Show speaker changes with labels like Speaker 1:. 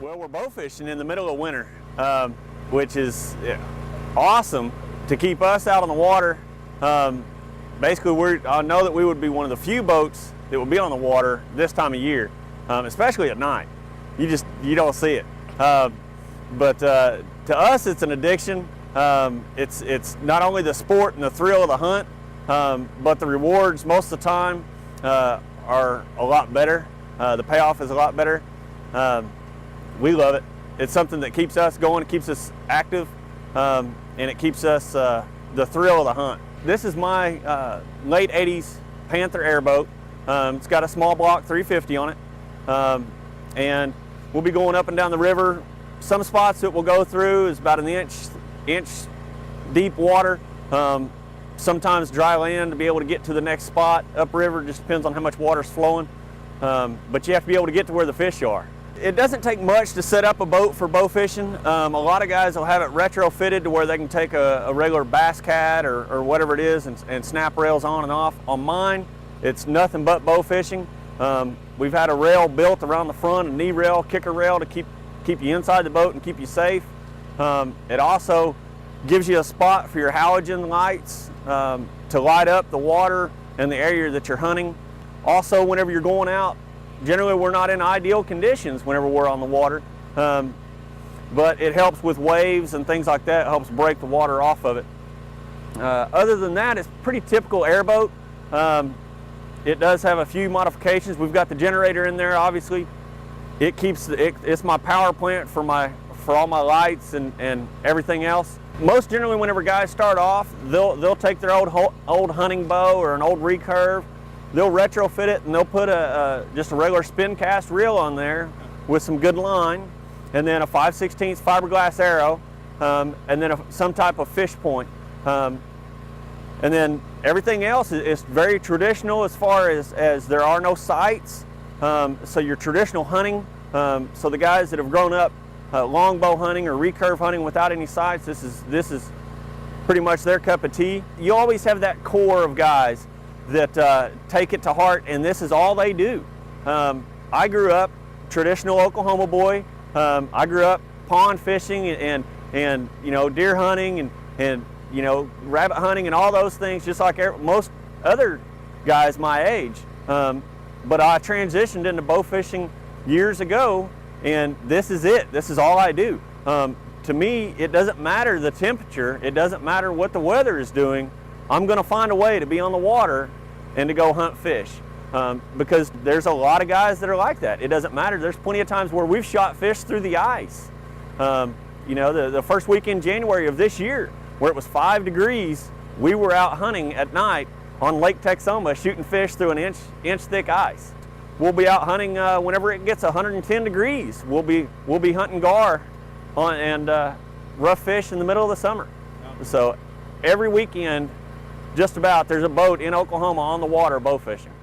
Speaker 1: Well, we're bow fishing in the middle of winter, which is awesome to keep us out on the water. Basically, I know that we would be one of the few boats that will be on the water this time of year, especially at night. You don't see it. But to us, it's an addiction. It's not only the sport and the thrill of the hunt, but the rewards most of the time are a lot better. The payoff is a lot better. We love it. It's something that keeps us going, it keeps us active, and it keeps us the thrill of the hunt. This is my late 80s Panther airboat. It's got a small block 350 on it, and we'll be going up and down the river. Some spots that we'll go through is about an inch deep water. Sometimes dry land to be able to get to the next spot. Upriver just depends on how much water's flowing, but you have to be able to get to where the fish are. It doesn't take much to set up a boat for bow fishing. A lot of guys will have it retrofitted to where they can take a regular bass cat or whatever it is and snap rails on and off. On mine, it's nothing but bow fishing. We've had a rail built around the front, a knee rail, kicker rail to keep you inside the boat and keep you safe. It also gives you a spot for your halogen lights to light up the water and the area that you're hunting. Also, whenever you're going out, generally we're not in ideal conditions whenever we're on the water, but it helps with waves and things like that. It helps break the water off of it. Other than that, it's pretty typical airboat. It does have a few modifications. We've got the generator in there, obviously. It's my power plant for all my lights and everything else. Most generally, whenever guys start off, they'll take their old hunting bow or an old recurve. They'll retrofit it and they'll put just a regular spin cast reel on there with some good line, and then a 5/16 fiberglass arrow, and then some type of fish point. And then everything else is very traditional as far as there are no sights. So your traditional hunting, so the guys that have grown up longbow hunting or recurve hunting without any sights, this is pretty much their cup of tea. You always have that core of guys that take it to heart, and this is all they do. I grew up traditional Oklahoma boy. I grew up pond fishing and deer hunting and rabbit hunting and all those things, just like most other guys my age. But I transitioned into bow fishing years ago, and this is it. This is all I do. To me, it doesn't matter the temperature. It doesn't matter what the weather is doing. I'm going to find a way to be on the water and to go hunt fish, because there's a lot of guys that are like that. It doesn't matter. There's plenty of times where we've shot fish through the ice. The first week in January of this year, where it was 5 degrees, we were out hunting at night on Lake Texoma shooting fish through an inch thick ice. We'll be out hunting whenever it gets 110 degrees. We'll be hunting gar and rough fish in the middle of the summer. So every weekend, just about, there's a boat in Oklahoma on the water bow fishing.